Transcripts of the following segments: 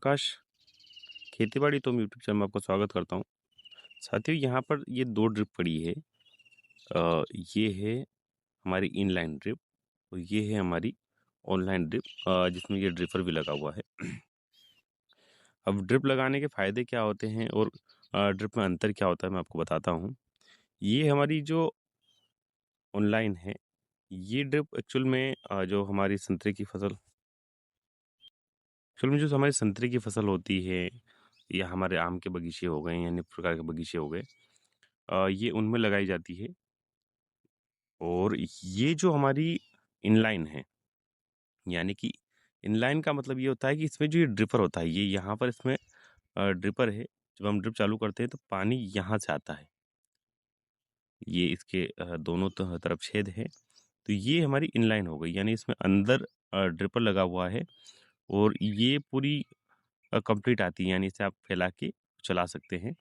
आकाश खेती-बाड़ी तो YouTube channel में आपका स्वागत करता हूँ। साथियों यहाँ पर ये 2 ड्रिप पड़ी है। ये है हमारी इनलाइन ड्रिप और ये है हमारी ऑनलाइन ड्रिप जिसमें ये ड्रिपर भी लगा हुआ है। अब ड्रिप लगाने के फ़ायदे क्या होते हैं और ड्रिप में अंतर क्या होता है मैं आपको बताता हूँ। ये हमारी जो ऑनलाइन है, ये ड्रिप एक्चुअल में जो हमारी संतरे की फसल एक्चुअल में जो हमारी संतरे की फसल होती है या हमारे आम के बगीचे हो गए या अन्य प्रकार के बगीचे हो गए, ये उनमें लगाई जाती है। और ये जो हमारी इनलाइन है, यानी कि इनलाइन का मतलब ये होता है कि इसमें जो ये ड्रिपर होता है, ये यहाँ पर इसमें ड्रिपर है। जब हम ड्रिप चालू करते हैं तो पानी यहाँ से आता है। ये इसके दोनों तरफ छेद है। तो ये हमारी इनलाइन हो गई, यानी इसमें अंदर ड्रिपर लगा हुआ है और ये पूरी कंप्लीट आती है, यानी इसे आप फैला के चला सकते हैं।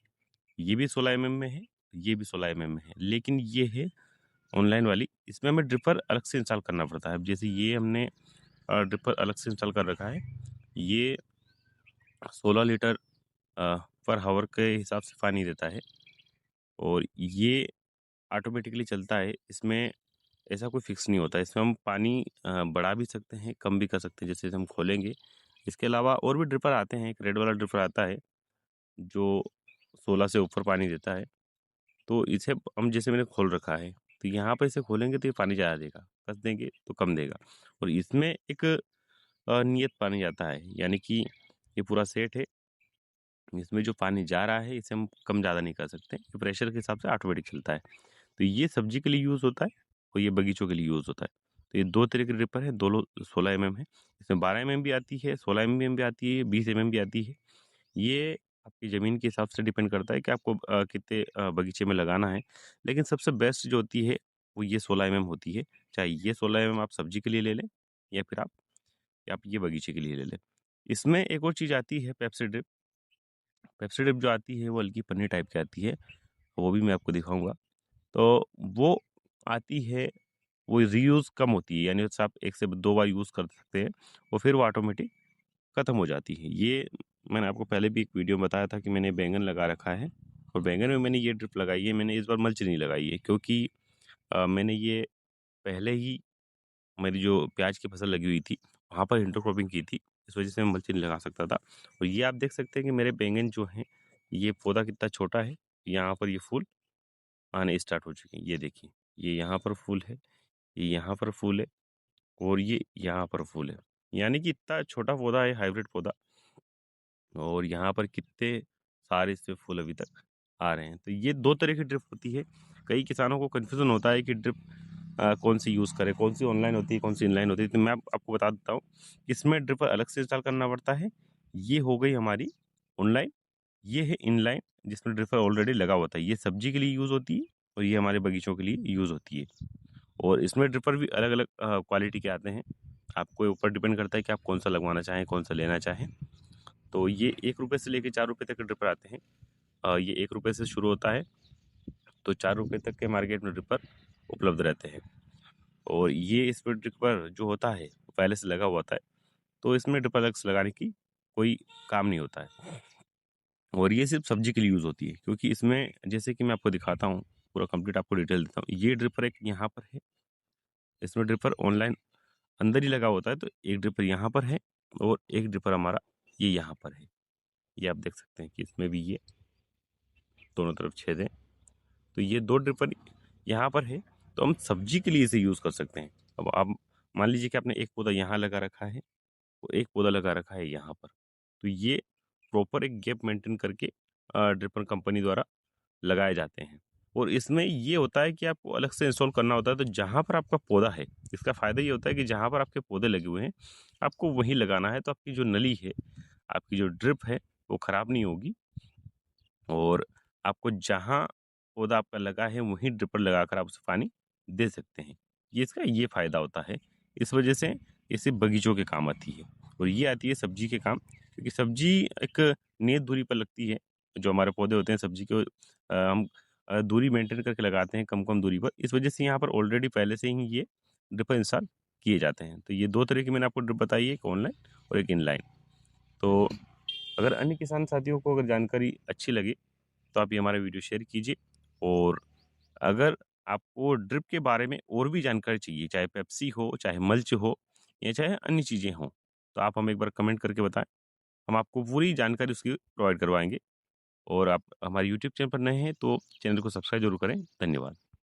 ये भी 16 एमएम में है, ये भी 16 एमएम में है, लेकिन ये है ऑनलाइन वाली, इसमें हमें ड्रिपर अलग से इंस्टॉल करना पड़ता है। अब जैसे ये हमने ड्रिपर अलग से इंस्टॉल कर रखा है, ये 16 लीटर पर हावर के हिसाब से पानी देता है और ये ऑटोमेटिकली चलता है। इसमें ऐसा कोई फिक्स नहीं होता है। इसमें हम पानी बढ़ा भी सकते हैं, कम भी कर सकते हैं, जैसे हम खोलेंगे। इसके अलावा और भी ड्रिपर आते हैं, एक रेड वाला ड्रिपर आता है जो 16 से ऊपर पानी देता है। तो इसे हम जैसे मैंने खोल रखा है, तो यहाँ पे इसे खोलेंगे तो ये पानी ज़्यादा देगा, कस देंगे तो कम देगा। और इसमें एक नियत पानी जाता है, यानी कि ये पूरा सेट है। इसमें जो पानी जा रहा है इसे हम कम ज़्यादा नहीं कर सकते, ये प्रेशर के हिसाब से ऑटोमेटिक चलता है। तो ये सब्जी के लिए यूज़ होता है और ये बगीचों के लिए यूज़ होता है। तो ये 2 तरह के ड्रिपर हैं, दोनों 16 एमएम है। इसमें 12 एमएम भी आती है, 16 एमएम भी आती है, 20 एमएम भी आती है। ये आपकी ज़मीन के हिसाब से डिपेंड करता है कि आपको कितने बगीचे में लगाना है। लेकिन सबसे बेस्ट जो होती है वो ये 16 एमएम होती है। चाहे ये 16 एमएम आप सब्जी के लिए ले लें या फिर आप ये बगीचे के लिए ले लें। इसमें एक और चीज़ आती है पेप्सी ड्रिप। पेप्सी ड्रिप जो आती है वो हल्की पन्नी टाइप की आती है, वो भी मैं आपको दिखाऊँगा। तो वो आती है, वो रीयूज़ कम होती है, यानी उससे आप 1 से 2 बार यूज़ कर सकते हैं और फिर वो ऑटोमेटिक खत्म हो जाती है। ये मैंने आपको पहले भी एक वीडियो में बताया था कि मैंने बैंगन लगा रखा है और बैंगन में मैंने ये ड्रिप लगाई है। मैंने इस बार मल्च नहीं लगाई है क्योंकि मैंने ये पहले ही मेरी जो प्याज की फसल लगी हुई थी, वहाँ पर इंटरक्रॉपिंग की थी। इस वजह से मैं मल्च नहीं लगा सकता था। और ये आप देख सकते हैं कि मेरे बैंगन जो हैं, ये पौधा कितना छोटा है। यहाँ पर ये फूल आने स्टार्ट हो चुके हैं। ये देखिए, ये यहाँ पर फूल है, ये यहाँ पर फूल है और ये यहाँ पर फूल है। यानी कि इतना छोटा पौधा है, हाइब्रिड पौधा। और यहाँ पर कितने सारे इसमें फूल अभी तक आ रहे हैं। तो ये 2 तरह की ड्रिप होती है। कई किसानों को कन्फ्यूज़न होता है कि ड्रिप कौन सी यूज़ करें, कौन सी ऑनलाइन होती है, कौन सी इनलाइन होती है। तो मैं आपको बता देता हूँ, इसमें ड्रिपर अलग से इंस्टॉल करना पड़ता है। ये हो गई हमारी ऑनलाइन, ये है इनलाइन जिसमें ड्रिपर ऑलरेडी लगा होता है। ये सब्जी के लिए यूज़ होती है और ये हमारे बगीचों के लिए यूज़ होती है। और इसमें ड्रिपर भी अलग-अलग क्वालिटी के आते हैं। आपके ऊपर डिपेंड करता है कि आप कौन-सा लगवाना चाहें, कौन-सा लेना चाहें। तो ये ₹1 से लेके ₹4 तक के ड्रिपर आते हैं। ये ₹1 से शुरू होता है, तो ₹4 तक के मार्केट में ड्रिपर उपलब्ध रहते हैं। और ये इसमें ड्रिपर जो होता है, वो पहले से लगा हुआ होता है, तो इसमें ड्रिपर अलग से लगाने की कोई काम नहीं होता है। और ये सिर्फ़ सब्जी के लिए यूज़ होती है, क्योंकि इसमें जैसे कि मैं आपको दिखाता हूँ, पूरा कंप्लीट आपको डिटेल देता हूँ। ये ड्रिपर एक यहाँ पर है, इसमें ड्रिपर ऑनलाइन अंदर ही लगा होता है, तो एक ड्रिपर यहाँ पर है और एक ड्रिपर हमारा ये यहाँ पर है। ये आप देख सकते हैं कि इसमें भी ये दोनों तरफ छेद हैं। तो ये 2 ड्रिपर यहाँ पर है, तो हम सब्जी के लिए इसे यूज़ कर सकते हैं। अब आप मान लीजिए कि आपने एक पौधा यहाँ लगा रखा है और एक पौधा लगा रखा है यहाँ पर। तो ये प्रॉपर एक गैप मेंटेन करके ड्रिपर कंपनी द्वारा लगाए जाते हैं। और इसमें ये होता है कि आपको अलग से इंस्टॉल करना होता है, तो जहाँ पर आपका पौधा है, इसका फ़ायदा ये होता है कि जहाँ पर आपके पौधे लगे हुए हैं, आपको वहीं लगाना है, तो आपकी जो नली है, आपकी जो ड्रिप है, वो खराब नहीं होगी और आपको जहाँ पौधा आपका लगा है वहीं ड्रिपर लगाकर आप उसे पानी दे सकते हैं। ये इसका ये फ़ायदा होता है। इस वजह से ये सिर्फ़ बगीचों के काम आती है और ये आती है सब्जी के काम, क्योंकि सब्जी एक नियत दूरी पर लगती है। जो हमारे पौधे होते हैं सब्जी के, हम दूरी मेंटेन करके लगाते हैं कम-कम दूरी पर। इस वजह से यहाँ पर ऑलरेडी पहले से ही ये ड्रिपर इंस्टॉल किए जाते हैं। तो ये 2 तरह की मैंने आपको ड्रिप बताई है, एक ऑनलाइन और एक इनलाइन। तो अगर अन्य किसान साथियों को अगर जानकारी अच्छी लगे, तो आप ये हमारा वीडियो शेयर कीजिए और अगर आपको ड्रिप के बारे में और भी जानकारी चाहिए, चाहे पेप्सी हो, चाहे मल्च हो या चाहे अन्य चीज़ें हों, तो आप हमें एक बार कमेंट करके बताएँ। हम आपको पूरी जानकारी उसकी प्रोवाइड करवाएँगे और आप हमारे यूट्यूब चैनल पर नए हैं, तो चैनल को सब्सक्राइब ज़रूर करें। धन्यवाद।